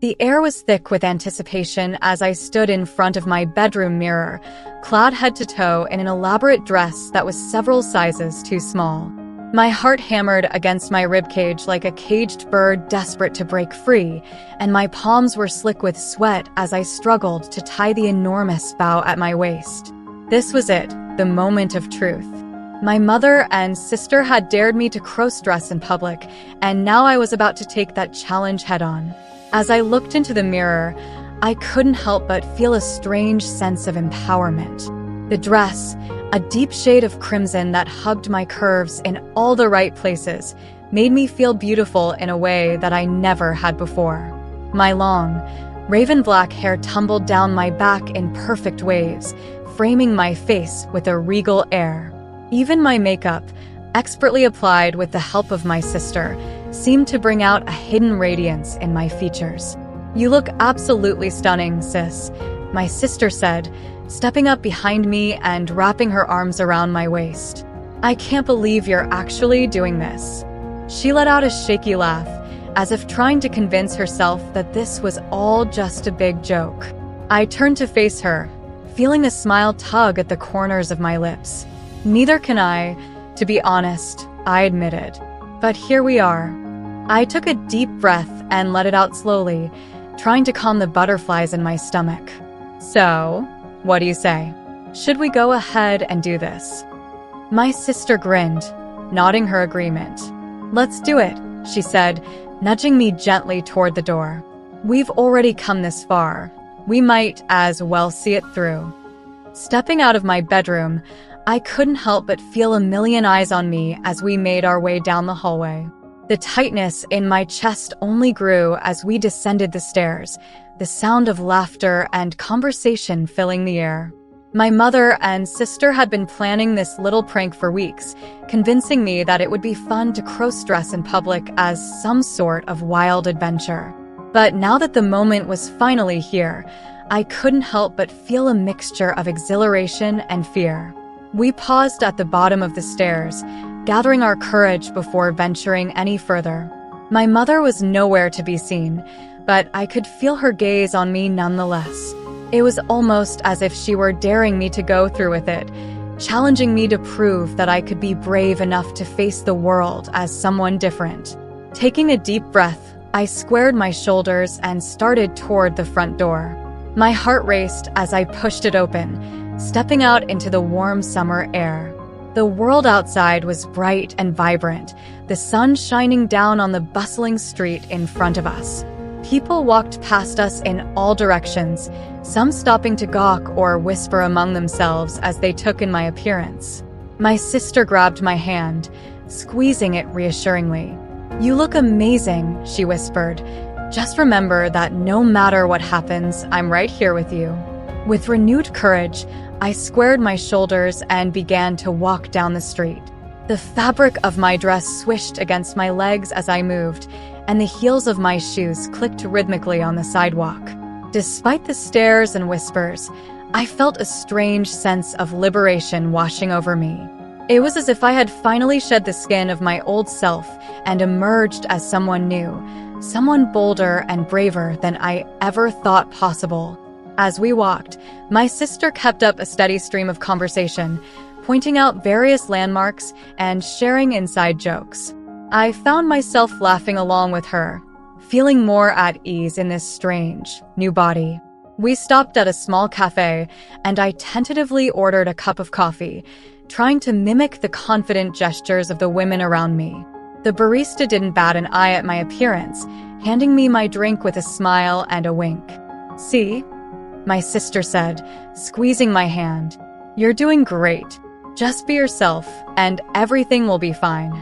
The air was thick with anticipation as I stood in front of my bedroom mirror, clad head to toe in an elaborate dress that was several sizes too small. My heart hammered against my ribcage like a caged bird desperate to break free, and my palms were slick with sweat as I struggled to tie the enormous bow at my waist. This was it, the moment of truth. My mother and sister had dared me to crossdress in public, and now I was about to take that challenge head-on. As I looked into the mirror, I couldn't help but feel a strange sense of empowerment. The dress, a deep shade of crimson that hugged my curves in all the right places, made me feel beautiful in a way that I never had before. My long, raven black hair tumbled down my back in perfect waves, framing my face with a regal air. Even my makeup, expertly applied with the help of my sister, seemed to bring out a hidden radiance in my features. "You look absolutely stunning, sis," my sister said, stepping up behind me and wrapping her arms around my waist. "I can't believe you're actually doing this." She let out a shaky laugh, as if trying to convince herself that this was all just a big joke. I turned to face her, feeling a smile tug at the corners of my lips. "Neither can I, to be honest," I admitted. "But here we are." I took a deep breath and let it out slowly, trying to calm the butterflies in my stomach. "So, what do you say? Should we go ahead and do this?" My sister grinned, nodding her agreement. "Let's do it," she said, nudging me gently toward the door. "We've already come this far. We might as well see it through." Stepping out of my bedroom, I couldn't help but feel a million eyes on me as we made our way down the hallway. The tightness in my chest only grew as we descended the stairs, the sound of laughter and conversation filling the air. My mother and sister had been planning this little prank for weeks, convincing me that it would be fun to crossdress in public as some sort of wild adventure. But now that the moment was finally here, I couldn't help but feel a mixture of exhilaration and fear. We paused at the bottom of the stairs, gathering our courage before venturing any further. My mother was nowhere to be seen, but I could feel her gaze on me nonetheless. It was almost as if she were daring me to go through with it, challenging me to prove that I could be brave enough to face the world as someone different. Taking a deep breath, I squared my shoulders and started toward the front door. My heart raced as I pushed it open, stepping out into the warm summer air. The world outside was bright and vibrant, the sun shining down on the bustling street in front of us. People walked past us in all directions, some stopping to gawk or whisper among themselves as they took in my appearance. My sister grabbed my hand, squeezing it reassuringly. "You look amazing," she whispered. "Just remember that no matter what happens, I'm right here with you." With renewed courage, I squared my shoulders and began to walk down the street. The fabric of my dress swished against my legs as I moved, and the heels of my shoes clicked rhythmically on the sidewalk. Despite the stares and whispers, I felt a strange sense of liberation washing over me. It was as if I had finally shed the skin of my old self and emerged as someone new, someone bolder and braver than I ever thought possible. As we walked, my sister kept up a steady stream of conversation, pointing out various landmarks and sharing inside jokes. I found myself laughing along with her, feeling more at ease in this strange, new body. We stopped at a small cafe, and I tentatively ordered a cup of coffee, trying to mimic the confident gestures of the women around me. The barista didn't bat an eye at my appearance, handing me my drink with a smile and a wink. "See?" my sister said, squeezing my hand. "You're doing great. Just be yourself, and everything will be fine."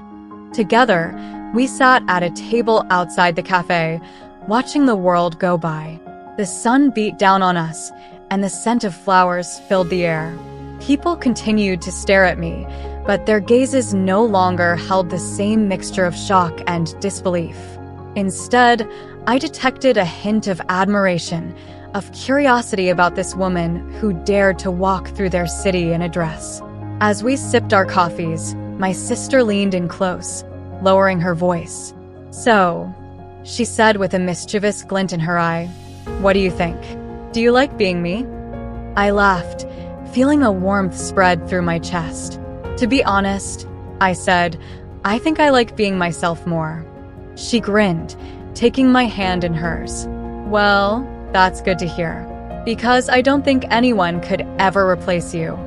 Together, we sat at a table outside the cafe, watching the world go by. The sun beat down on us, and the scent of flowers filled the air. People continued to stare at me, but their gazes no longer held the same mixture of shock and disbelief. Instead, I detected a hint of admiration, of curiosity about this woman who dared to walk through their city in a dress. As we sipped our coffees, my sister leaned in close, lowering her voice. "So, she said with a mischievous glint in her eye. "What do you think? Do you like being me?" I laughed, feeling a warmth spread through my chest. "To be honest," I said, "I think I like being myself more." She grinned, taking my hand in hers. "Well, that's good to hear, because I don't think anyone could ever replace you."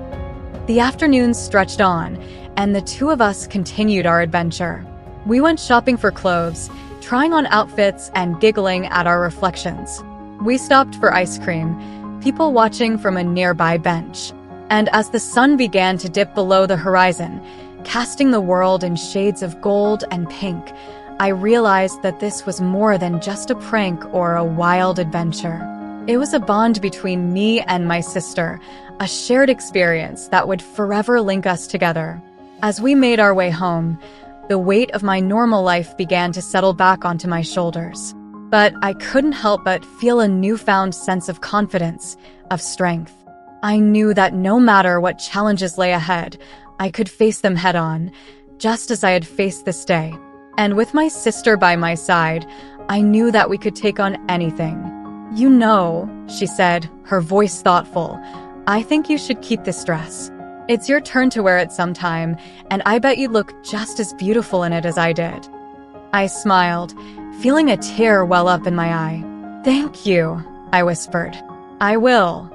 The afternoon stretched on, and the two of us continued our adventure. We went shopping for clothes, trying on outfits and giggling at our reflections. We stopped for ice cream, people watching from a nearby bench. And as the sun began to dip below the horizon, casting the world in shades of gold and pink, I realized that this was more than just a prank or a wild adventure. It was a bond between me and my sister, a shared experience that would forever link us together. As we made our way home, the weight of my normal life began to settle back onto my shoulders. But I couldn't help but feel a newfound sense of confidence, of strength. I knew that no matter what challenges lay ahead, I could face them head-on, just as I had faced this day. And with my sister by my side, I knew that we could take on anything. "You know," she said, her voice thoughtful, "I think you should keep this dress. It's your turn to wear it sometime, and I bet you'd look just as beautiful in it as I did." I smiled, feeling a tear well up in my eye. "Thank you," I whispered. "I will."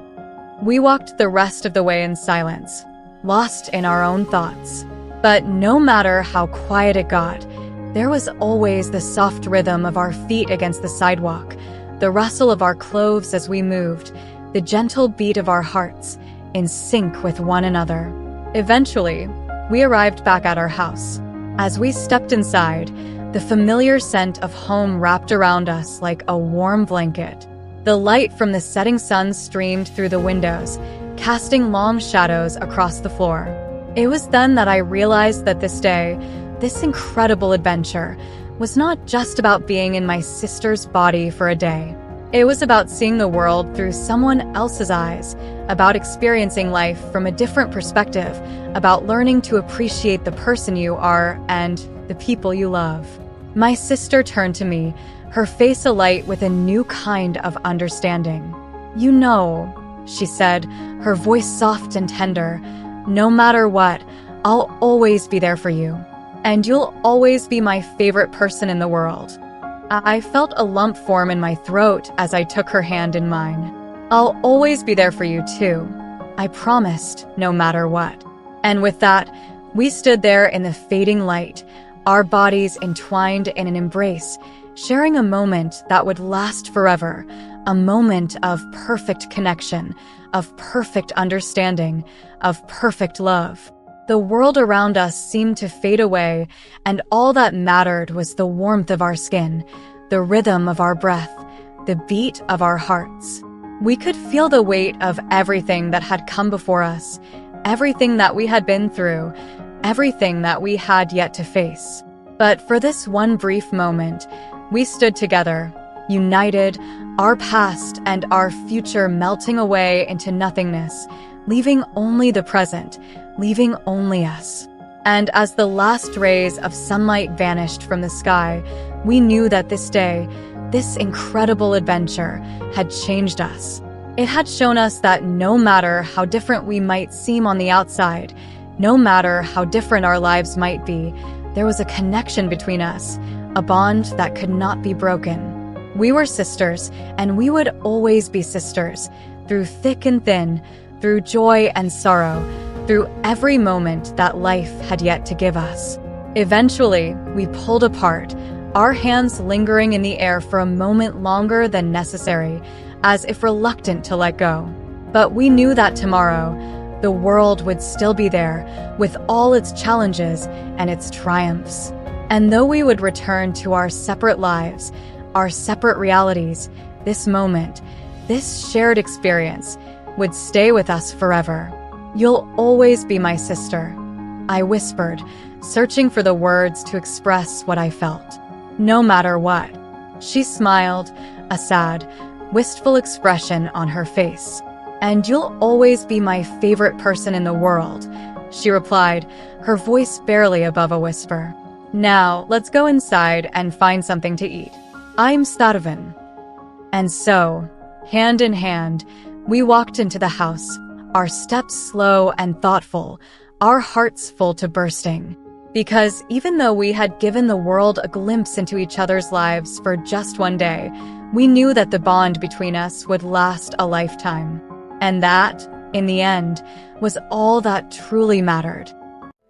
We walked the rest of the way in silence, lost in our own thoughts. But no matter how quiet it got, there was always the soft rhythm of our feet against the sidewalk, the rustle of our clothes as we moved, the gentle beat of our hearts, in sync with one another. Eventually, we arrived back at our house. As we stepped inside, the familiar scent of home wrapped around us like a warm blanket. The light from the setting sun streamed through the windows, casting long shadows across the floor. It was then that I realized that this day, this incredible adventure, was not just about being in my sister's body for a day. It was about seeing the world through someone else's eyes, about experiencing life from a different perspective, about learning to appreciate the person you are and the people you love. My sister turned to me, her face alight with a new kind of understanding. "You know," she said, her voice soft and tender, "no matter what, I'll always be there for you. And you'll always be my favorite person in the world." I felt a lump form in my throat as I took her hand in mine. "I'll always be there for you too," I promised, no matter what. And with that, we stood there in the fading light, our bodies entwined in an embrace, sharing a moment that would last forever, a moment of perfect connection, of perfect understanding, of perfect love. The world around us seemed to fade away, and all that mattered was the warmth of our skin, the rhythm of our breath, the beat of our hearts. We could feel the weight of everything that had come before us, everything that we had been through, everything that we had yet to face. But for this one brief moment, we stood together, united, our past and our future melting away into nothingness, leaving only the present, leaving only us. And as the last rays of sunlight vanished from the sky, we knew that this day, this incredible adventure, had changed us. It had shown us that no matter how different we might seem on the outside, no matter how different our lives might be, there was a connection between us, a bond that could not be broken. We were sisters, and we would always be sisters, through thick and thin, through joy and sorrow, through every moment that life had yet to give us. Eventually, we pulled apart, our hands lingering in the air for a moment longer than necessary, as if reluctant to let go. But we knew that tomorrow, the world would still be there, with all its challenges and its triumphs. And though we would return to our separate lives, our separate realities, this moment, this shared experience, would stay with us forever. "You'll always be my sister," I whispered, searching for the words to express what I felt. "No matter what." She smiled, a sad, wistful expression on her face. "And you'll always be my favorite person in the world," she replied, her voice barely above a whisper. "Now, let's go inside and find something to eat. I'm Stadavan. And so, hand in hand, we walked into the house, our steps slow and thoughtful, our hearts full to bursting. Because even though we had given the world a glimpse into each other's lives for just one day, we knew that the bond between us would last a lifetime. And that, in the end, was all that truly mattered.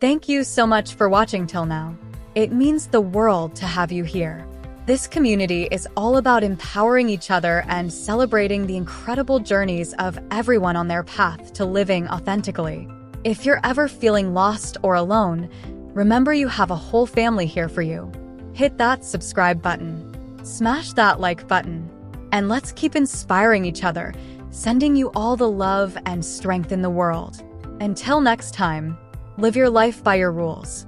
Thank you so much for watching till now. It means the world to have you here. This community is all about empowering each other and celebrating the incredible journeys of everyone on their path to living authentically. If you're ever feeling lost or alone, remember you have a whole family here for you. Hit that subscribe button, smash that like button, and let's keep inspiring each other, sending you all the love and strength in the world. Until next time, live your life by your rules.